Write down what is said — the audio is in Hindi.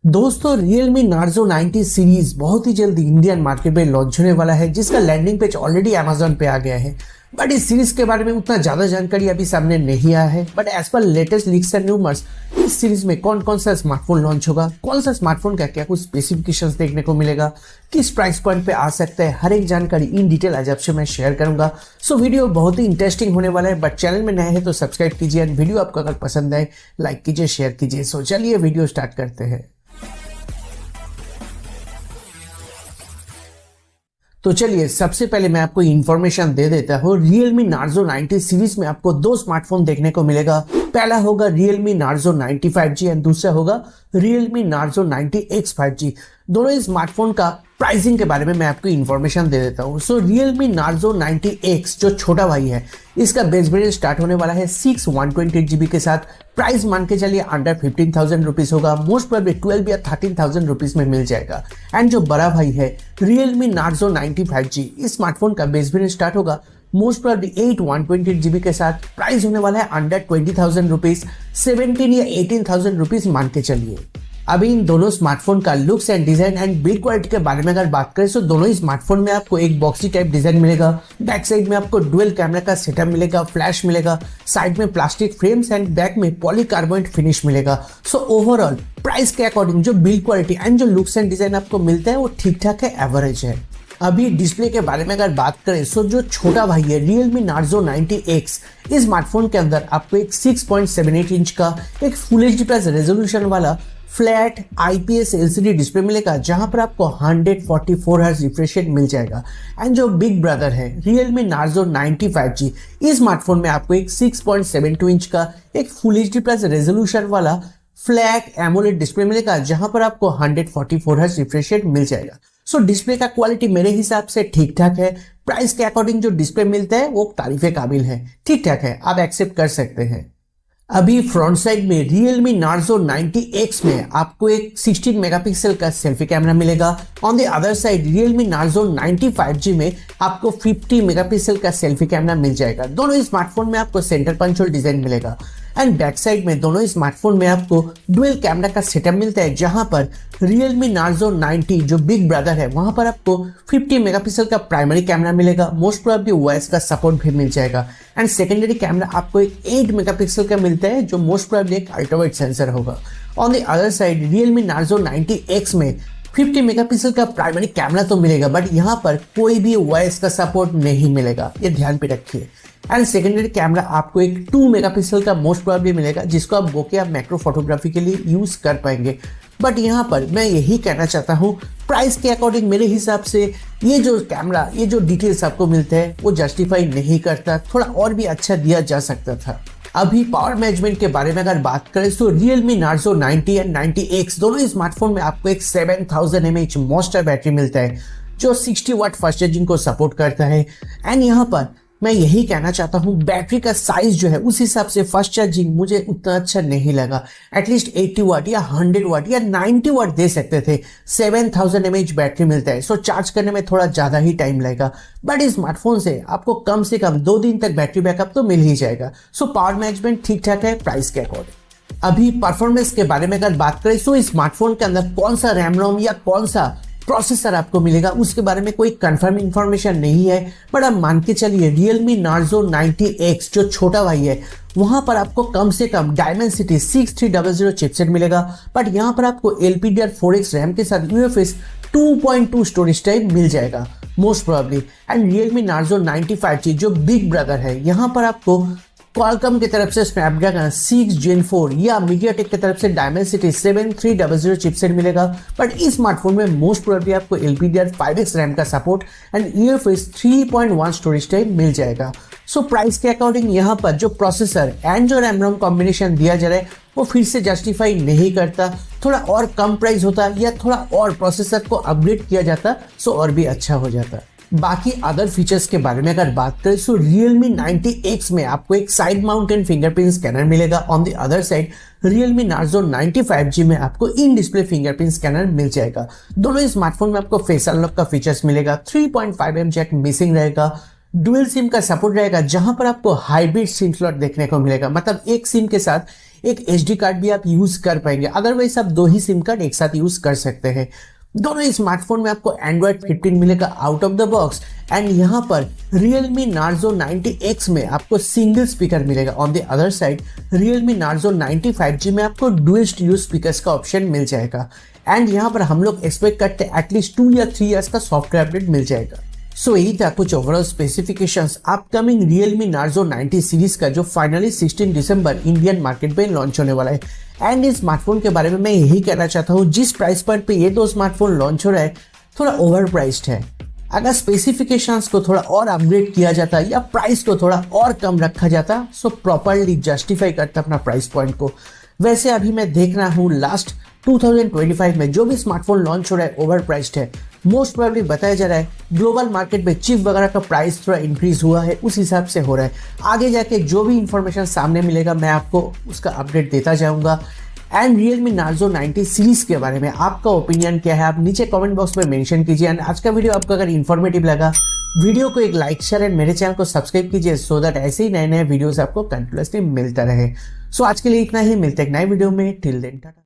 दोस्तों Realme Narzo 90 सीरीज बहुत ही जल्द इंडियन मार्केट में लॉन्च होने वाला है, जिसका लैंडिंग पेज ऑलरेडी Amazon पे आ गया है। बट इस सीरीज के बारे में उतना ज्यादा जानकारी अभी सामने नहीं आया है। But as per latest leaks and rumours, इस सीरीज में कौन कौन सा स्मार्टफोन लॉन्च होगा, कौन सा स्मार्टफोन का क्या कुछ स्पेसिफिकेशंस देखने को मिलेगा, किस प्राइस पॉइंट पे आ सकता है, हर एक जानकारी इन डिटेल आज आपसे मैं शेयर करूंगा। सो वीडियो बहुत ही इंटरेस्टिंग होने वाला है। बट चैनल में नए हैं तो सब्सक्राइब कीजिए एंड वीडियो आपको अगर पसंद आए लाइक कीजिए, शेयर कीजिए। सो चलिए वीडियो स्टार्ट करते हैं। तो चलिए सबसे पहले मैं आपको इन्फॉर्मेशन दे देता हूँ। Realme Narzo 90 सीरीज में आपको दो स्मार्टफोन देखने को मिलेगा। पहला होगा Realme Narzo 90 5G एंड दूसरा होगा Realme Narzo 90X 5G। दोनों ही स्मार्टफोन का प्राइसिंग के बारे में मैं आपको इन्फॉर्मेशन दे देता हूँ। सो Realme Narzo 90X जो छोटा भाई है, इसका बेस वेरिएंट स्टार्ट होने वाला है 6 128GB के साथ। प्राइस मान के चलिए अंडर 15,000 रुपीज होगा, मोस्ट प्रोबेबली 12 या 13,000 रुपीज में मिल जाएगा। एंड जो बड़ा भाई है Realme Narzo 90 5G, इस स्मार्टफोन का बेस वेरिएंट स्टार्ट होगा मोस्ट प्रोबेबली 8 128GB के साथ। प्राइस होने वाला है अंडर 20,000 रुपीज, 17 या 18,000 रुपीज मान के चलिए। अभी इन दोनों स्मार्टफोन का looks and design and build quality के बारे में अगर बात करें तो दोनों ही स्मार्टफोन में आपको एक बॉक्सी टाइप डिजाइन मिलेगा। बैक साइड में आपको डुअल कैमरा का सेटअप मिलेगा, फ्लैश मिलेगा, साइड में प्लास्टिक फ्रेम्स एंड बैक में पॉलीकार्बोनेट फिनिश मिलेगा। सो ओवरऑल प्राइस के अकॉर्डिंग जो बिल्ड क्वालिटी एंड जो लुक्स एंड डिजाइन आपको मिलता है वो ठीक ठाक है, एवरेज है। अभी डिस्प्ले के बारे में अगर बात करें तो जो छोटा भाई है Realme Narzo 90X, इस स्मार्टफोन के अंदर आपको एक 6.78 इंच का एक फुल एचडी प्लस रेजोल्यूशन वाला फ्लैट IPS LCD डिस्प्ले मिलेगा, जहां पर आपको 144 हर्ट्ज रिफ्रेश रेट मिल जाएगा। एंड जो बिग ब्रदर है Realme Narzo 90 5G, इस स्मार्टफोन में आपको एक 6.72 इंच का एक फुल एचडी प्लस रेजोल्यूशन वाला फ्लैट एमोलेड डिस्प्ले मिलेगा, जहां पर आपको 144 हर्ट्ज रिफ्रेश रेट मिल जाएगा। सो डिस्प्ले का क्वालिटी मेरे हिसाब से ठीक ठाक है। प्राइस के अकॉर्डिंग जो डिस्प्ले मिलता है वो तारीफे काबिल है, ठीक ठाक है, आप एक्सेप्ट कर सकते हैं। अभी फ्रंट साइड में Realme Narzo 90X में आपको एक 16 मेगापिक्सल का सेल्फी कैमरा मिलेगा। On the other side Realme Narzo 90 5G में आपको 50 मेगापिक्सल का सेल्फी कैमरा मिल जाएगा। दोनों ही स्मार्टफोन में आपको सेंटर पंच होल डिजाइन मिलेगा। एंड बैक साइड में दोनों ही स्मार्टफोन में आपको डुअल कैमरा का सेटअप मिलता है, जहां पर Realme Narzo 90 जो बिग ब्रदर है वहां पर आपको 50 मेगापिक्सल का प्राइमरी कैमरा मिलेगा, मोस्ट प्रोबेबली OIS का सपोर्ट भी मिल जाएगा। एंड सेकेंडरी कैमरा आपको एक 8 मेगापिक्सल का मिलता है, जो मोस्ट प्रोबेबली एक अल्ट्रावाइड सेंसर होगा। On the other side Realme Narzo 90X में 50 मेगापिक्सल का प्राइमरी कैमरा तो मिलेगा, बट यहाँ पर कोई भी OIS का सपोर्ट नहीं मिलेगा, ये ध्यान पे रखिए। एंड सेकेंडरी कैमरा आपको एक 2 मेगापिक्सल का मोस्ट प्रोबेबली मिलेगा, जिसको आप बोके या मैक्रो फोटोग्राफी के लिए यूज कर पाएंगे। बट यहाँ पर मैं यही कहना चाहता हूँ, प्राइस के अकॉर्डिंग मेरे हिसाब से ये जो कैमरा, ये जो डिटेल्स आपको मिलते हैं वो जस्टिफाई नहीं करता, थोड़ा और भी अच्छा दिया जा सकता था। अभी पावर मैनेजमेंट के बारे में अगर बात करें तो Realme Narzo 90 एंड 90X दोनों ही स्मार्टफोन में आपको एक 7000 mAh मॉन्स्टर बैटरी मिलता है, जो 60 वाट फास्ट चार्जिंग को सपोर्ट करता है। एंड यहाँ पर मैं यही कहना चाहता हूँ, बैटरी का साइज जो है उस हिसाब से फास्ट चार्जिंग मुझे उतना अच्छा नहीं लगा। एटलीस्ट 80 वाट या 100 वाट या 90 वाट दे सकते थे। 7000 mAh बैटरी मिलता है, सो चार्ज करने में थोड़ा ज्यादा ही टाइम लगेगा। बट इस स्मार्टफोन से आपको कम से कम 2 दिन तक बैटरी बैकअप तो मिल ही जाएगा। सो पावर मैनेजमेंट ठीक ठाक है प्राइस के अकॉर्डिंग। अभी परफॉर्मेंस के बारे में अगर बात करें तो इस स्मार्टफोन के अंदर कौन सा रैम रोम या कौन सा प्रोसेसर आपको मिलेगा उसके बारे में कोई कंफर्म इंफॉर्मेशन नहीं है। बट आप मान के चलिए Realme Narzo 90X जो छोटा भाई है वहां पर आपको कम से कम Dimensity 6300 चिपसेट मिलेगा। बट यहाँ पर आपको LPDDR4X रैम के साथ UFS 2.2 स्टोरेज टाइप मिल जाएगा most probably. And Realme Narzo 90 5G जो बिग ब्रदर है, यहाँ पर आपको Qualcomm की तरफ से स्नैपड्रैगन 6 Gen 4 या MediaTek की तरफ से Dimensity 7300 चिपसेट मिलेगा। बट इस स्मार्टफोन में मोस्ट प्रोबेबली आपको LPDDR5X रैम का support and UFS 3.1 storage type मिल जाएगा। सो प्राइस के अकॉर्डिंग यहाँ पर जो प्रोसेसर एंड जो रैम रोम कॉम्बिनेशन दिया जा रहा है वो फिर से जस्टिफाई नहीं करता। थोड़ा और कम प्राइस होता या थोड़ा और प्रोसेसर को अपग्रेड किया जाता सो और भी अच्छा हो जाता। बाकी अदर फीचर्स के बारे में अगर बात करें तो Realme 90X में आपको एक साइड माउंटेन फिंगरप्रिंट स्कैनर मिलेगा। On the other side Realme Narzo 90 5G में आपको इन डिस्प्ले फिंगरप्रिंट स्कैनर मिल जाएगा। दोनों ही स्मार्टफोन में आपको फेस अनलॉक का फीचर्स मिलेगा। 3.5mm जैक मिसिंग रहेगा, डुअल सिम का सपोर्ट रहेगा, जहां पर आपको हाइब्रिड सिम स्लॉट देखने को मिलेगा। मतलब एक सिम के साथ एक एसडी कार्ड भी आप यूज कर पाएंगे। अदरवाइज आप 2 ही सिम कार्ड एक साथ यूज कर सकते हैं। दोनों स्मार्टफोन में आपको Android 15 मिलेगा out of the box and यहाँ पर Realme Narzo 90X में आपको सिंगल स्पीकर मिलेगा। On the other side Realme Narzo 90 5G में आपको डुअल स्टीरियो स्पीकर्स का ऑप्शन मिल जाएगा एंड यहाँ पर हम लोग एक्सपेक्ट करते हैं एटलीस्ट 2 या 3 इयर्स का सॉफ्टवेयर अपडेट मिल जाएगा। सो यही था कुछ overall specifications upcoming Realme Narzo 90 series का जो फाइनली 16 दिसंबर इंडियन मार्केट में लॉन्च होने वाला है। एंड इस स्मार्टफोन के बारे में मैं यही कहना चाहता हूँ, जिस प्राइस पॉइंट पे ये 2 स्मार्टफोन लॉन्च हो रहा है थोड़ा ओवर प्राइस्ड है। अगर स्पेसिफिकेशंस को थोड़ा और अपग्रेड किया जाता या प्राइस को थोड़ा और कम रखा जाता सो प्रॉपरली जस्टिफाई करता अपना प्राइस पॉइंट को। वैसे अभी मैं देख रहा हूँ लास्ट 2025 में जो भी स्मार्टफोन लॉन्च हो रहा है ओवर प्राइस्ड है। मोस्ट प्रोबेबली बताया जा रहा है ग्लोबल मार्केट में चिप वगैरह का प्राइस थोड़ा इंक्रीज हुआ है, उस हिसाब से हो रहा है। आगे जाके जो भी इंफॉर्मेशन सामने मिलेगा मैं आपको उसका अपडेट देता जाऊंगा। एंड Realme Narzo 90 सीरीज के बारे में आपका ओपिनियन क्या है आप नीचे कमेंट बॉक्स में मेंशन कीजिए। एंड आज का वीडियो आपको अगर इन्फॉर्मेटिव लगा वीडियो को एक लाइक शेयर एंड मेरे चैनल को सब्सक्राइब कीजिए सो दैट ऐसे ही नए नए वीडियोस आपको कंटिन्यूअसली मिलता रहे। सो आज के लिए इतना ही, मिलते हैं एक नए वीडियो में। Till then Tata.